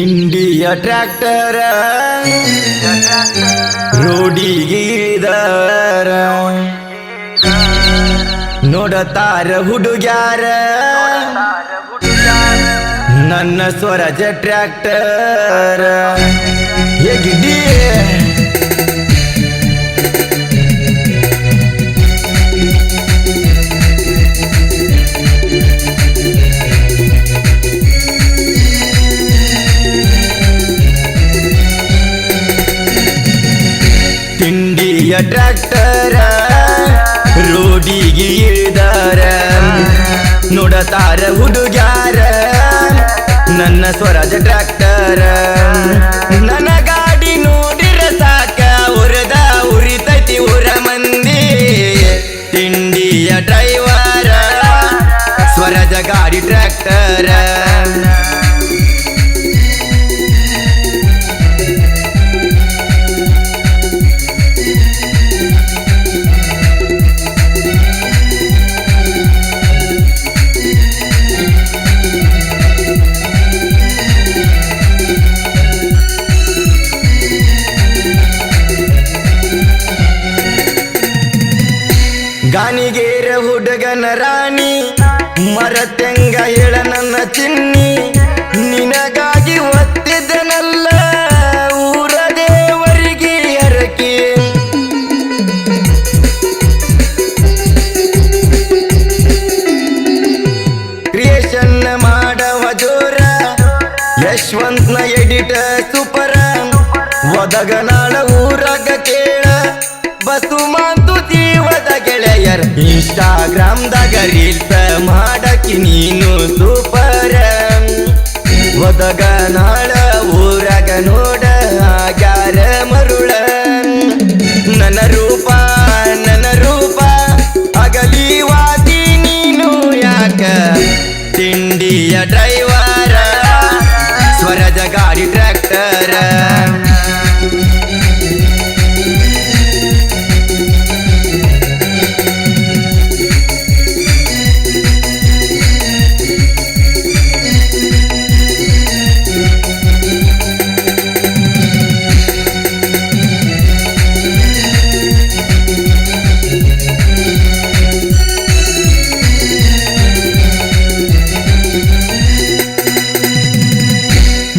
India tractor ರೋಡಿಗಿದಾರ ನೋಡತಾರ ಹುಡುಗ್ಯಾರ ನನ್ನ Swaraj tractor ಹೇಗಿದ್ದೀ India tractor ರೋಡಿಗೆ ಇಳಿದಾರ ನೋಡತಾರ ಹುಡುಗ್ಯಾರ ನನ್ನ ಸ್ವರಾಜ ಟ್ರ್ಯಾಕ್ಟರ್ ನನ್ನ ಗಾಡಿ ನೋಡಿರ ಸಾಕ ಉರದ ಉರಿತೈತಿ ಊರ ಮಂದಿ ಇಂಡಿಯಾ ಡ್ರೈವರ ಸ್ವರಾಜ ಗಾಡಿ ಟ್ರ್ಯಾಕ್ಟರ್ ಗಾನಿಗೇರ ಹುಡುಗನ ರಾಣಿ ಮರತೆಂಗ ಹೇಳ ನನ್ನ ಚಿನ್ನಿ ನಿನಗಾಗಿ ಒತ್ತಿದ್ದನಲ್ಲ ಊರ ದೇವರಿಗೆ ಹರಕೆ ಕ್ರಿಯೇಷನ್ ಮಾಡವ ಜೋರ ಯಶವಂತನ ಎಡಿಟ ಸೂಪರ ಒದಗನಾಳ ಊರಾಗ ಕೇಳ ಬಸು ಮಾತು ಜೀವದ ಗೆಳೆಯರ್ ಇನ್ಸ್ಟಾಗ್ರಾಮ್ದಾಗ ರೀಲ್ಸ್ ಮಾಡಕಿ ನೀನು ಸೂಪರ್ ಒದಗನಾಳ ಊರಾಗ ನೋಡ ಆಗ್ಯಾರ ಮರುಳ ನನ್ನ ರೂಪ ಅಗಲಿವಾದಿ ನೀನು ಯಾಕ ಇಂಡಿಯಾ ಡ್ರೈವರ ಸ್ವರಾಜ ಗಾಡಿ ಟ್ರ್ಯಾಕ್ಟರ್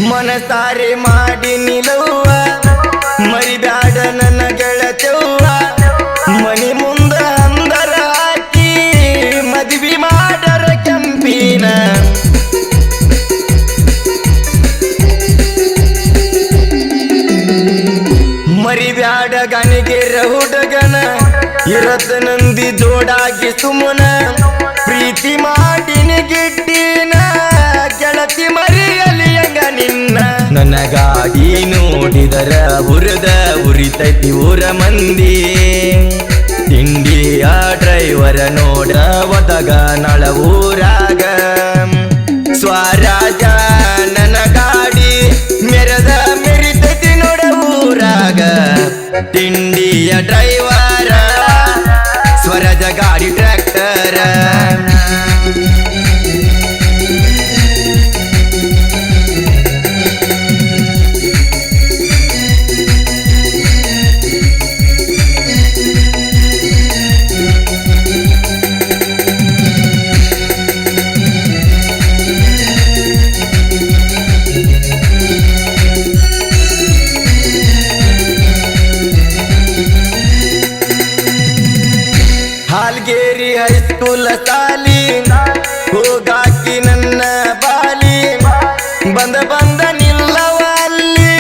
ಮನಸಾರೆ ಮಾಡಿ ನಿಲುವ ಮರಿಬ್ಯಾಡ ನನ್ನ ಗೆಳತವ್ವ ಮನಿ ಮುಂದ ಅಂದರ ಹಾಕಿ ಮದ್ವಿ ಮಾಡರ ಕೆಂಪಿನ ಮರಿಬ್ಯಾಡ ಗಾನಿಗೇರ ಹುಡುಗನ ಇರತ್ತ ನಂದಿ ಜೋಡಾಗಿ ಸುಮ್ಮನ ಪ್ರೀತಿ ಮಾಡಿನ ಗಿಡ್ಡಿನ ಗೆಳತಿ ಮರಿಯಲಿ ಹಂಗ ನಿನ್ನ ನನ್ನ ಗಾಡಿ ನೋಡಿದರ ಉರದ ಉರಿತೈತಿ ಊರ ಮಂದಿ ಇಂಡಿಯಾ ಡ್ರೈವರ ನೋಡ ಒದಗ ನಳ ಊರಾಗ ಸ್ವರಾಜ ನನ್ನ ಗಾಡಿ ಮೆರಿತೈತಿ ನೋಡ ಊರಾಗ ಇಂಡಿಯಾ ಡ್ರೈವರ ಸ್ವರಾಜ ಗಾಡಿ ಟ್ರ್ಯಾಕ್ಟರ್ ಹಾಲ್ಗೇರಿ ಹೈಸ್ಕೂಲ್ ಸಾಲಿ ಹೋಗಾಕಿ ನನ್ನ ಬಾಲಿ ಬಂದ ನಿಲ್ಲವ ಅಲ್ಲಿ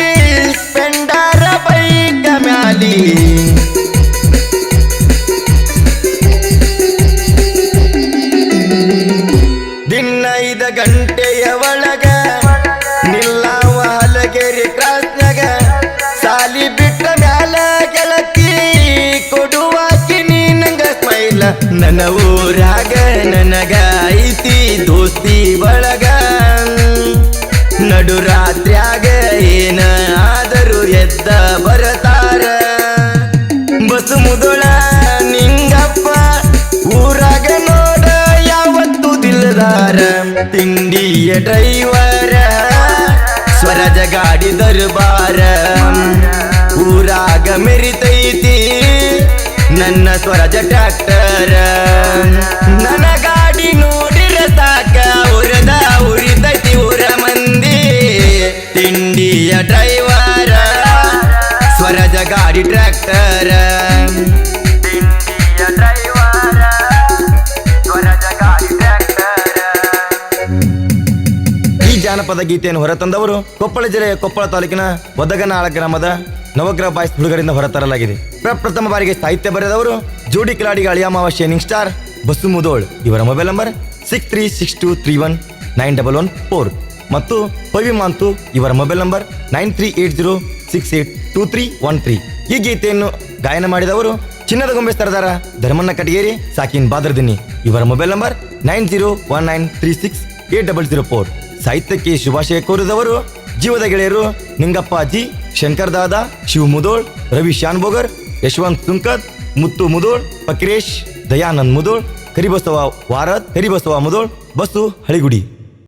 ಸ್ಪೆಂಡರ ಬೈಕ ಮ್ಯಾಲಿ ದಿನ 5 ಗಂಟೆಯ ಒಳಗ ನಿಲ್ಲವ ಹಲಗೇರಿ ಕ್ರಾಸ್ನಾಗ ಸಾಲಿ ಬಿಟ್ಟ ಮ್ಯಾಲ ಗೆಳತಿ ಕೊಡುವಾಕಿ ನೀನಂಗ ಸ್ಮೈಲ ನನ್ನ ಊರಾಗ ನನಗ ಐತಿ ದೋಸ್ತಿ ಬಳಗ ನಡು ರಾತ್ರ್ಯಾಗ ಏನ ಆದರೂ ಎದ್ದ ಬರತಾರ ಬಸ್ ಮುದೊಳ ನಿಂಗಪ್ಪ ಊರಾಗ ನೋಡ ಯಾವತ್ತು ದಿಲ್ಲದಾರ ತಿಂಡಿಯ ಡ್ರೈವರ ಸ್ವರಾಜ ಗಾಡಿ ದರ್ಬಾರ ಊರಾಗ ಮೆರಿತೈತಿ ನನ್ನ ಸ್ವರಾಜ ಟ್ರ್ಯಾಕ್ಟರ್ ನನ್ನ ಗಾಡಿ ನೋಡಿರ ಸಾಕ ಉರದ ಉರಿತೈತಿ ಊರ ಮಂದಿ ತಿಂಡಿಯ ಡ್ರೈವರ ಸ್ವರಾಜ ಗಾಡಿ ಟ್ರ್ಯಾಕ್ಟರ್ ತಿಂಡಿಯ ಡ್ರೈವರ ಸ್ವರಾಜ ಗಾಡಿ ಟ್ರ್ಯಾಕ್ಟರ್. ಈ ಜಾನಪದ ಗೀತೆಯನ್ನು ಹೊರತಂದವರು ಕೊಪ್ಪಳ ಜಿಲ್ಲೆಯ ಕೊಪ್ಪಳ ತಾಲೂಕಿನ ಒದಗನಾಳ ಗ್ರಾಮದ ನವಗ್ರಹ ಬಾಯ್ಸ್ ಹುಡುಗರಿಂದ ಹೊರತರಲಾಗಿದೆ. ಪ್ರಪ್ರಥಮ ಬಾರಿಗೆ ಸಾಹಿತ್ಯ ಬರೆದವರು ಜೋಡಿ ಕಿಲಾಡಿಗ ಅಳಿಯಮಾವ ಶೇನಿಂಗ್ ಸ್ಟಾರ್ ಬಸ್ಸು ಮುದೋಳ್. ಇವರ ಮೊಬೈಲ್ ನಂಬರ್ 6362319114 ಮತ್ತು ಪವಿ ಮಾಂತು. ಇವರ ಮೊಬೈಲ್ ನಂಬರ್ 9380682313. ಈ ಗೀತೆಯನ್ನು ಗಾಯನ ಮಾಡಿದವರು ಚಿನ್ನದ ಗೊಂಬೆ ಸರದಾರ ಧರ್ಮಣ್ಣ ಕಟಗೇರಿ ಸಾಕಿನ್ ಬಾದರ್ದಿನಿ. ಇವರ ಮೊಬೈಲ್ ನಂಬರ್ 9019368004. ಸಾಹಿತ್ಯಕ್ಕೆ ಶುಭಾಶಯ ಕೋರಿದವರು ಜೀವದ ಗೆಳೆಯರು ನಿಂಗಪ್ಪ ಜಿ, ಶಂಕರ್ ದಾದಾ, ಶಿವ್ ಮುದೋಳ್, ರವಿ ಶಾನ್ಬೋಗರ್, ಯಶವಂತ್ ಸುಂಕದ್, ಮುತ್ತು ಮುದೋಳ್, ಫಕೀರೇಶ್, ದಯಾನಂದ್ ಮುದೋಳ್, ಕರಿಬಸವ ವಾರದ್, ಕರಿಬಸವ ಮುದೋಳ್, ಬಸ್ಸು ಹಳಿಗುಡಿ.